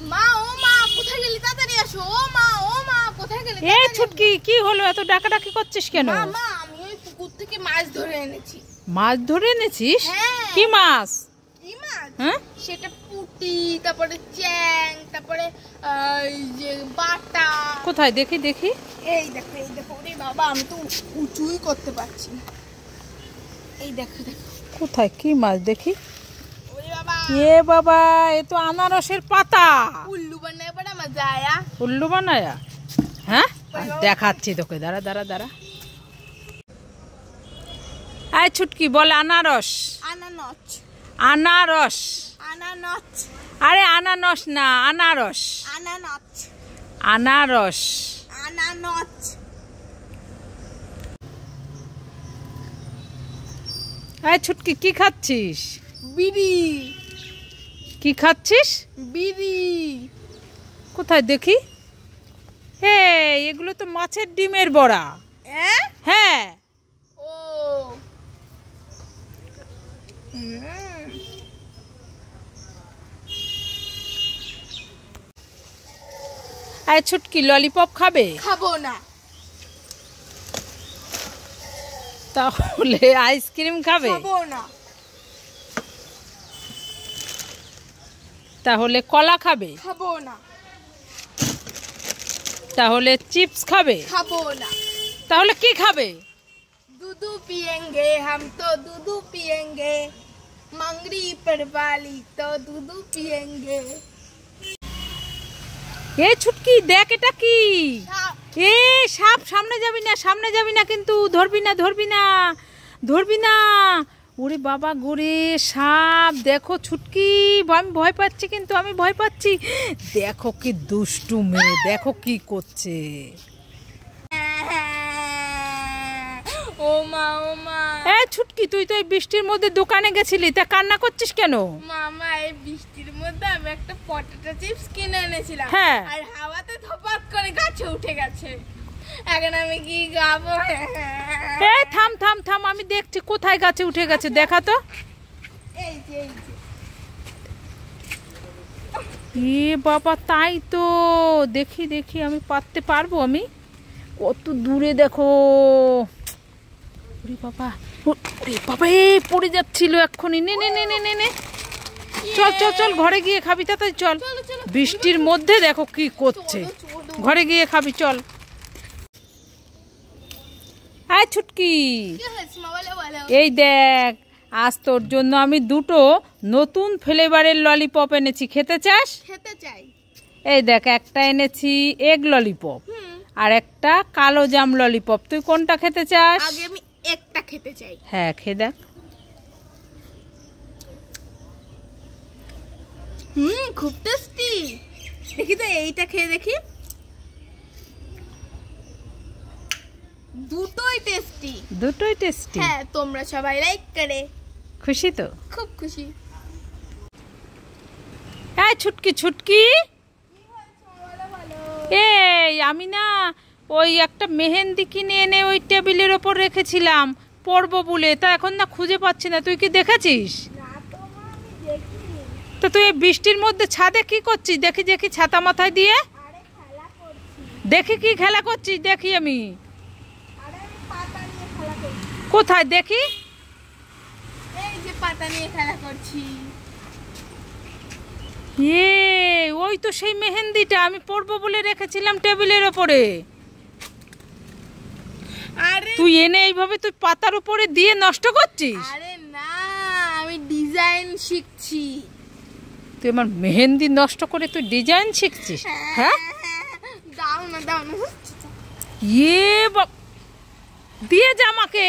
মা ও মা কোথায় গেলি তাড়াতাড়ি আসো ও মা কোথায় গেলি এ ছুটকি কি হলো এত ডাকাডাকি করছিস কেন মা আমি ওই পুকুর থেকে মাছ ধরে এনেছি মাছ ধরে এনেছিস হ্যাঁ কি মাছ হ্যাঁ সেটা পুঁটি তারপরে চ্যাং তারপরে এই যে বাটা কোথায় দেখি দেখি এই দেখো ওরে বাবা আমি তো উঁচুই করতে পারছি না এই দেখো কোথায় কি মাছ দেখি ওরে বাবা এ বাবা এ তো আনারসের পাতা উল্লু বানায় বড় মজা আয়া উল্লু বানায়া হ্যাঁ দেখাচ্ছি তোকে দাঁড়া দাঁড়া দাঁড়া এই ছুটকি বল আনারস আনারস আনারস আনারস আরে আনারস না আনারস আনারস আনারস আনারস এই ছুটকি কি খাচ্ছিস বিড়ি কি খাচ্ছিস বিড়ি কোথায় দেখি এগুলো তো মাছের ডিমের বড়া হ্যাঁ ও এই ছুটকি ললিপপ খাবে খাবো না তাহলে আইসক্রিম খাবে খাবো না তাহলে কলা খাবে খাবো না তাহলে চিপস খাবে খাবো না তাহলে কি খাবে दूध पियेंगे हम तो दूध पियेंगे मंगरी पर वाली तो दूध पियेंगे এই ছুটকি দেখ এটা কি এ সাপ সামনে যাবি না কিন্তু ধরবি না ওরে বাবা গোরে সাপ দেখো ছুটকি আমি ভয় পাচ্ছি কিন্তু আমি ভয় পাচ্ছি দেখো কি দুষ্টু মেয়ে দেখো কি করছে ও মা এ ছুটকি তুই তো এই বৃষ্টির মধ্যে দোকানে গেছিলি তা কান্না করছিস কেন মামা এই বৃষ্টির মধ্যে আমি একটা পটেটো চিপস কিনে এনেছিলাম হ্যাঁ আর হাওয়াতে ধপাত করে গাছে উঠে গেছে এখন আমি কি গাবো এ থাম আমি দেখছি কোথায় গাছে উঠে গেছে দেখা তো এই যে এ বাবা তাই তো দেখি আমি পারতে পারবো আমি কত দূরে দেখো ওরে বাবা পড়ে যাচ্ছিল এক্ষুনি নে চল ঘরে গিয়ে খাবি তাড়াতাড়ি চল বৃষ্টির মধ্যে দেখো কি করছে ঘরে গিয়ে খাবি চল আয় ছুটকি এই দেখ আজ তোর জন্য আমি দুটো নতুন ফ্লেভারের ললিপপ এনেছি খেতে চাস খেতে চাই এই দেখ একটা এনেছি এগ ললিপপ আর একটা কালো জাম ললিপপ তুই কোনটা খেতে চাস আগে আমি একটা খেতে চাই হ্যাঁ খেয়ে দেখ খুব টেস্টি দেখি তো এইটা খেয়ে দেখি দুটোই টেস্টি হ্যাঁ তোমরা সবাই লাইক করে খুশি তো খুব খুশি এই ছুটকি এই আমি না ওই একটা মেহেন্দি কিনে এনে ওই টেবিলের ওপর রেখেছিলাম পরবো বলে তা এখন না খুঁজে পাচ্ছি না তুই কি দেখেছিস তো তুই বৃষ্টির মধ্যে ছাদে কি করছিস দেখি ছাতা মাথায় দিয়ে দেখি কি খেলা করছিস দেখি আমি কোথায় দেখি এই যে পাতা নিয়ে খেলা করছি ওই তো সেই মেহেন্দিটা আমি পরবো বলে রেখেছিলাম টেবিলের ওপরে আরে তুই এনে এইভাবে তুই পাতার উপরে দিয়ে নষ্ট করছিস আরে না আমি ডিজাইন শিখছি তুই আমার মেহেন্দি নষ্ট করে তুই ডিজাইন শিখছিস হ্যাঁ দাও না দিয়ে যা আমাকে